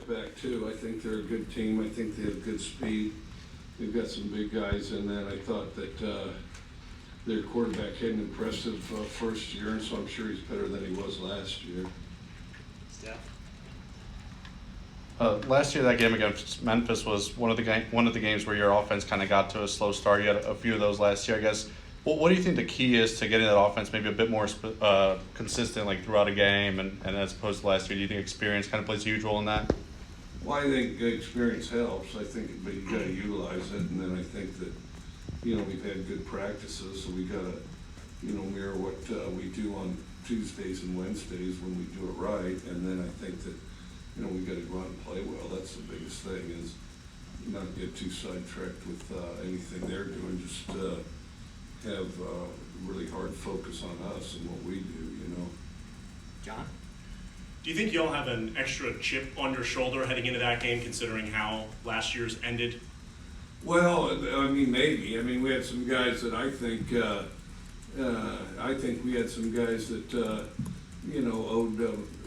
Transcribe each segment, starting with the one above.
quarterback too. I think they're a good team. I think they have good speed. They've got some big guys in there. I thought that their quarterback had an impressive first year, and so I'm sure he's better than he was last year. Steph? Last year, that game against Memphis was one of the games where your offense kind of got to a slow start. You had a few of those last year, I guess. What do you think the key is to getting that offense maybe a bit more consistent, like throughout a game, and as opposed to last year? Do you think experience kind of plays a huge role in that? Well, I think experience helps. I think, but you got to utilize it, and then I think that we've had good practices, so we got to mirror what we do on Tuesdays and Wednesdays when we do it right, and then I think that we got to go out and play well. That's the biggest thing, is not get too sidetracked with anything they're doing. Just have really hard focus on us and what we do. John? Do you think you'll have an extra chip on your shoulder heading into that game, considering how last year's ended? Well, I mean, maybe. I mean, we had some guys that I think we had some guys that owed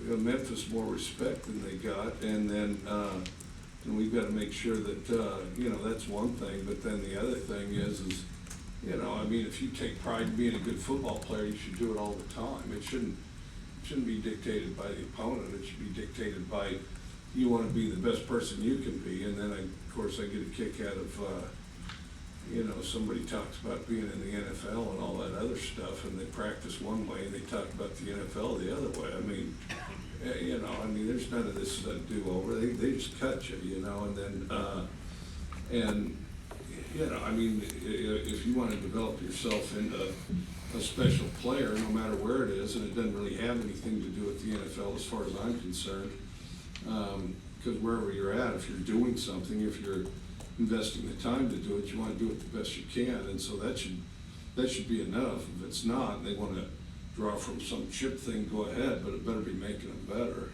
Memphis more respect than they got, and then we've got to make sure that that's one thing. But then the other thing is I mean, if you take pride in being a good football player, you should do it all the time. It shouldn't be dictated by the opponent. It should be dictated by you want to be the best person you can be. And then, of course, I get a kick out of somebody talks about being in the NFL and all that other stuff, and they practice one way and they talk about the NFL the other way. I mean, there's none of this do-over. They just cut you, and then I mean, if you want to develop yourself into a special player, no matter where it is, and it doesn't really have anything to do with the NFL as far as I'm concerned, because wherever you're at, if you're doing something, if you're investing the time to do it, you want to do it the best you can, and so that should be enough. If it's not, and they want to draw from some chip thing, go ahead, but it better be making them better.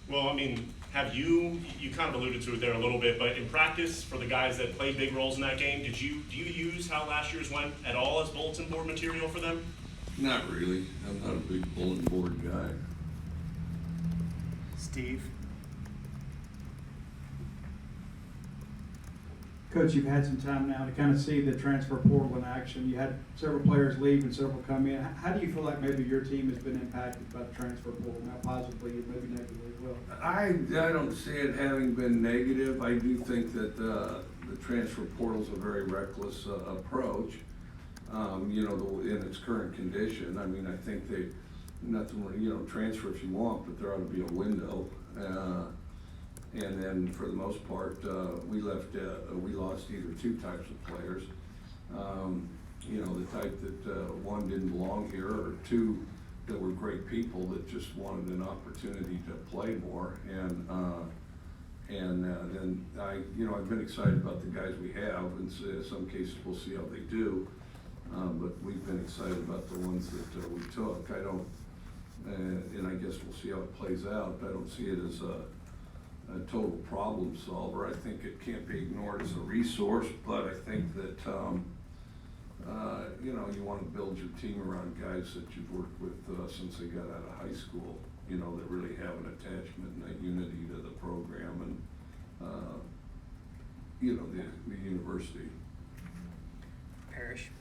Well, I mean, you kind of alluded to it there a little bit, but in practice, for the guys that played big roles in that game, do you use how last year's went at all as bulletin board material for them? Not really. I'm not a big bulletin board guy. Steve? Coach, you've had some time now to kind of see the transfer portal in action. You had several players leave and several come in. How do you feel like maybe your team has been impacted by the transfer portal, now positively and maybe negatively as well? I don't see it having been negative. I do think that the transfer portal is a very reckless approach, in its current condition. I mean, I think transfer if you want, but there ought to be a window. And then for the most part, we lost either two types of players. The type that one didn't belong here, or two that were great people that just wanted an opportunity to play more. And then I've been excited about the guys we have. In some cases, we'll see how they do. But we've been excited about the ones that we took. And I guess we'll see how it plays out. I don't see it as a total problem solver. I think it can't be ignored as a resource, but I think that you want to build your team around guys that you've worked with since they got out of high school, that really have an attachment and a unity to the program and the university. Parrish?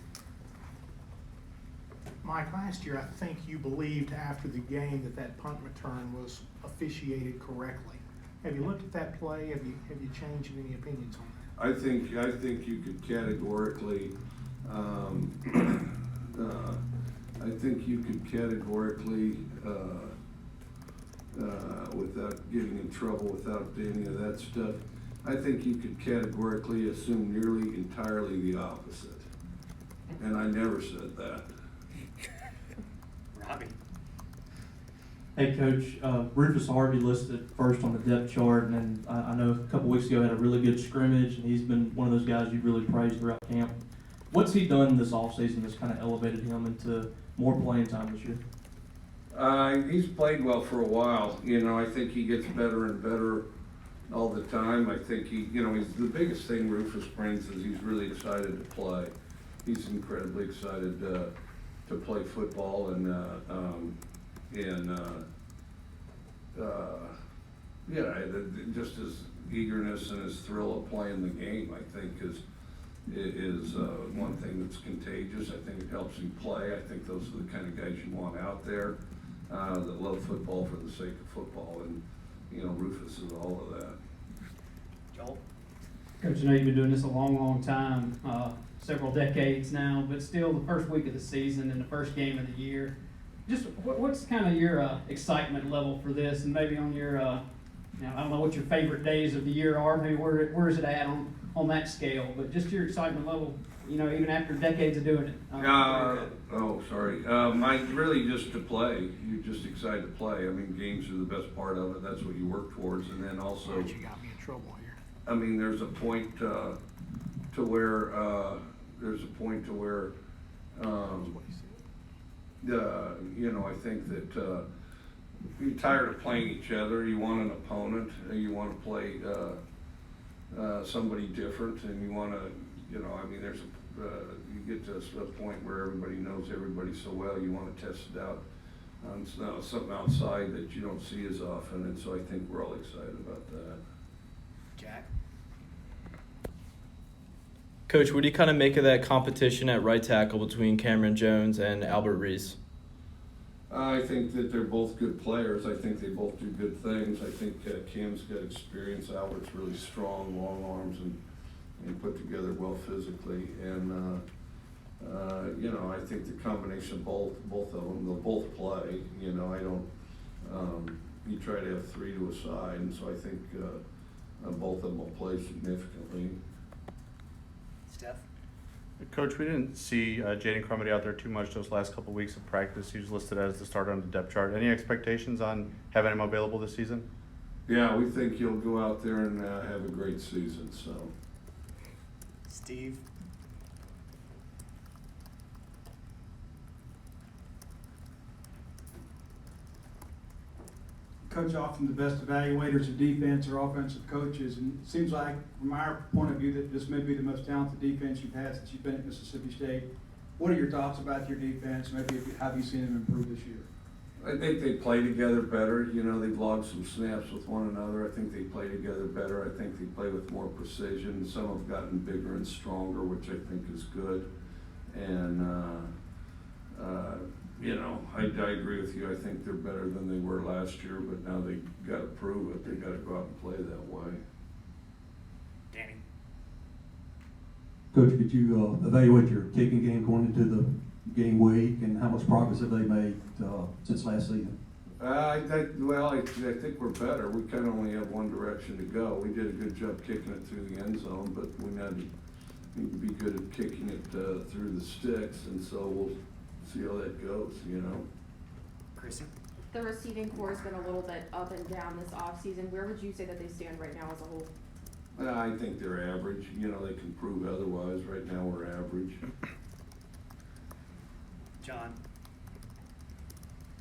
Mike, last year I think you believed after the game that punt return was officiated correctly. Have you looked at that play? Have you changed any opinions on that? I think you could categorically without getting in trouble, without any of that stuff, I think you could categorically assume nearly entirely the opposite. And I never said that. Robbie? Hey, Coach, Rufus Harvey listed first on the depth chart, and I know a couple weeks ago had a really good scrimmage, and he's been one of those guys you've really praised throughout camp. What's he done this offseason that's kind of elevated him into more playing time this year? He's played well for a while. I think he gets better and better all the time. I think he's the biggest thing Rufus brings is he's really excited to play. He's incredibly excited to play football, and Yeah, just his eagerness and his thrill of playing the game, I think, is one thing that's contagious. I think it helps him play. I think those are the kind of guys you want out there that love football for the sake of football, and Rufus is all of that. Joel? Coach, I know you've been doing this a long, long time, several decades now, but still the first week of the season and the first game of the year, just what's kind of your excitement level for this, and maybe on your, I don't know what your favorite days of the year are, maybe where is it at on that scale, but just your excitement level, even after decades of doing it. Sorry. Mine really just to play. You're just excited to play. I mean, games are the best part of it. That's what you work towards, and then also. You got me in trouble here. I mean, there's a point to where I think that you're tired of playing each other. You want an opponent. You want to play somebody different, and you want to, there's you get to a point where everybody knows everybody so well. You want to test it out on something outside that you don't see as often, and so I think we're all excited about that. Jack? Coach, what do you kind of make of that competition at right tackle between Cameron Jones and Albert Reese? I think that they're both good players. I think they both do good things. I think Cam's got experience. Albert's really strong, long arms, and put together well physically. And I think the combination of both of them, they'll both play. I don't. You try to have three to a side, and so I think both of them will play significantly. Steph? Coach, we didn't see Jaden Crumity out there too much those last couple of weeks of practice. He was listed as the starter on the depth chart. Any expectations on having him available this season? Yeah, we think he'll go out there and have a great season. So. Steve? Coach, often the best evaluators of defense are offensive coaches, and it seems like, from our point of view, that this may be the most talented defense you've had since you've been at Mississippi State. What are your thoughts about your defense? Maybe how have you seen them improve this year? I think they play together better. They've logged some snaps with one another. I think they play together better. I think they play with more precision. Some have gotten bigger and stronger, which I think is good. And, I agree with you. I think they're better than they were last year, but now they got to prove it. They got to go out and play that way. Danny? Coach, could you evaluate your kicking game going into the game week, and how much progress have they made since last season? I think we're better. We kind of only have one direction to go. We did a good job kicking it through the end zone, but we need to be good at kicking it through the sticks, and so we'll see how that goes, Kristen? The receiving core has been a little bit up and down this offseason. Where would you say that they stand right now as a whole? I think they're average. They can prove otherwise. Right now we're average. John?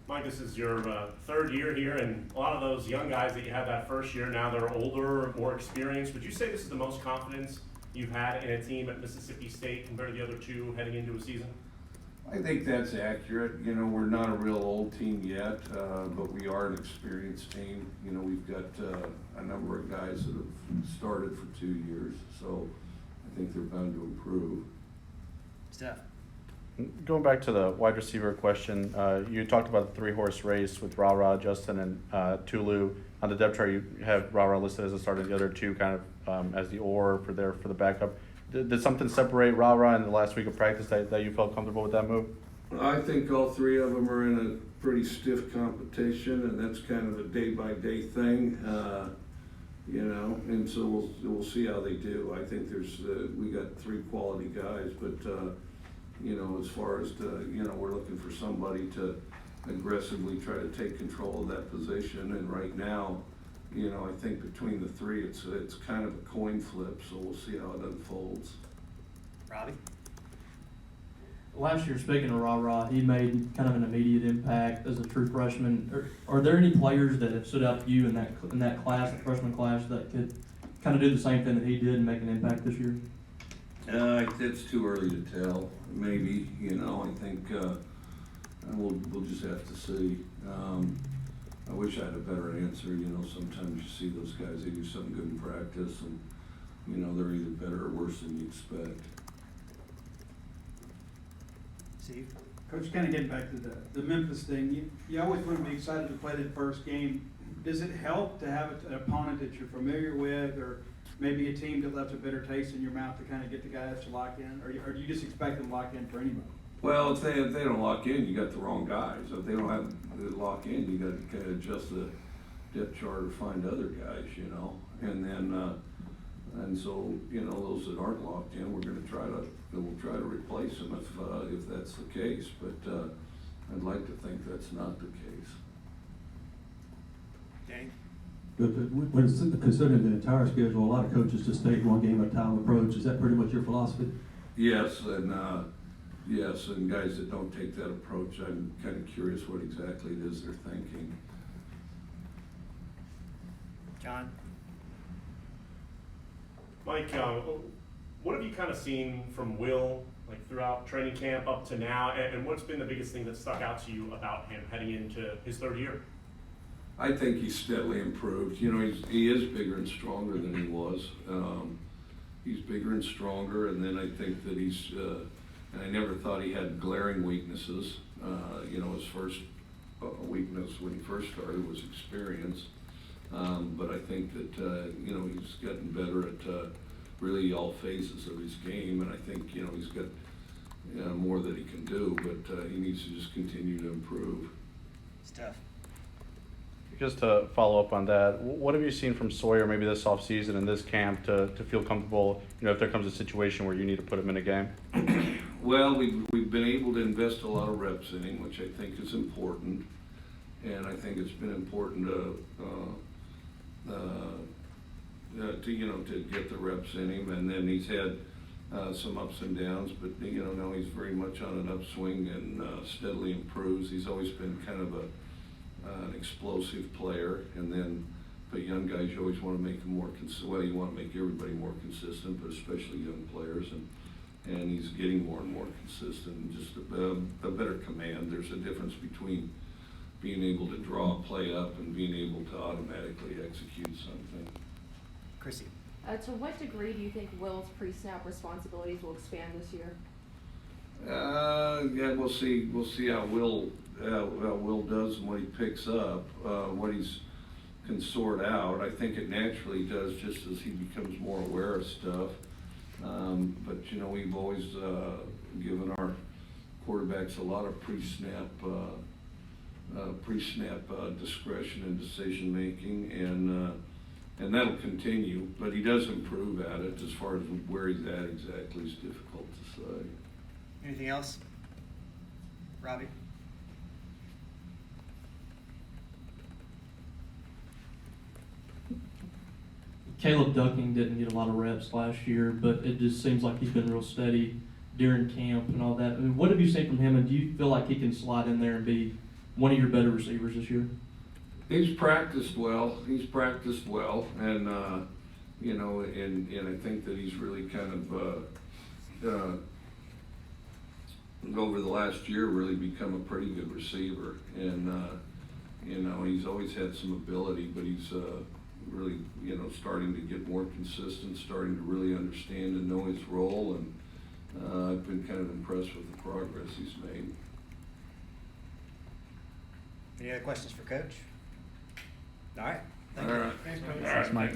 Mike, this is your third year here, and a lot of those young guys that you had that first year, now they're older, more experienced. Would you say this is the most confidence you've had in a team at Mississippi State compared to the other two heading into a season? I think that's accurate. We're not a real old team yet, but we are an experienced team. We've got a number of guys that have started for 2 years, so I think they're bound to improve. Steph? Going back to the wide receiver question, you talked about the 3-horse race with Ra, Justin, and Tulu. On the depth chart, you have Ra listed as a starter, the other two kind of as the or for the backup. Did something separate Ra in the last week of practice that you felt comfortable with that move? I think all three of them are in a pretty stiff competition, and that's kind of a day-by-day thing, and so we'll see how they do. I think we got 3 quality guys, but as far as we're looking for somebody to aggressively try to take control of that position, and right now, I think between the 3, it's kind of a coin flip, so we'll see how it unfolds. Robbie? Last year, speaking of Ra, he made kind of an immediate impact as a true freshman. Are there any players that have stood out to you in that class, the freshman class, that could kind of do the same thing that he did and make an impact this year? It's too early to tell. Maybe, I think we'll just have to see. I wish I had a better answer. You know, sometimes you see those guys, they do something good in practice and, you know, they're either better or worse than you expect. Steve? Coach, kind of getting back to the Memphis thing, you always want to be excited to play that first game. Does it help to have an opponent that you're familiar with, or maybe a team that left a bitter taste in your mouth to kind of get the guys to lock in, or do you just expect them to lock in for anybody? Well, if they don't lock in, you got the wrong guys. If they don't have the lock in, you got to kind of adjust the depth chart or find other guys, you know. And then, and so, you know, those that aren't locked in, we'll try to replace them if that's the case. But I'd like to think that's not the case. Danny? But when considering the entire schedule, a lot of coaches just take one game at a time approach. Is that pretty much your philosophy? Yes, and guys that don't take that approach, I'm kind of curious what exactly it is they're thinking. John? Mike, what have you kind of seen from Will, like throughout training camp up to now, and what's been the biggest thing that stuck out to you about him heading into his third year? I think he's steadily improved. You know, he is bigger and stronger than he was. He's bigger and stronger, and then I think that he's, and I never thought he had glaring weaknesses. You know, his first weakness when he first started was experience. But I think that, you know, he's gotten better at really all phases of his game, and I think, you know, he's got more that he can do, but he needs to just continue to improve. Steph? Just to follow up on that, what have you seen from Sawyer maybe this offseason and this camp to feel comfortable, you know, if there comes a situation where you need to put him in a game? Well, we've been able to invest a lot of reps in him, which I think is important, and I think it's been important to you know, to get the reps in him, and then he's had some ups and downs, but you know, now he's very much on an upswing and steadily improves. He's always been kind of an explosive player, and then but young guys, you always want to make them more consistent. Well, you want to make everybody more consistent, but especially young players, and he's getting more and more consistent, and just a better command. There's a difference between being able to draw a play up and being able to automatically execute something. Chrissy? To what degree do you think Will's pre-snap responsibilities will expand this year? Yeah, we'll see. We'll see how Will does and what he picks up, what he's can sort out. I think it naturally does just as he becomes more aware of stuff. But you know, we've always given our quarterbacks a lot of pre-snap discretion and decision making, and that'll continue. But he does improve at it. As far as where he's at exactly is difficult to say. Anything else? Robbie? Caleb Ducking didn't get a lot of reps last year, but it just seems like he's been real steady during camp and all that. I mean, what have you seen from him, and do you feel like he can slide in there and be one of your better receivers this year? He's practiced well, and you know, and I think that he's really kind of over the last year really become a pretty good receiver, and you know, he's always had some ability, but he's really, you know, starting to get more consistent, starting to really understand and know his role, and I've been kind of impressed with the progress he's made. Any other questions for Coach? All right. All right. Thanks, Coach. All right, Mike.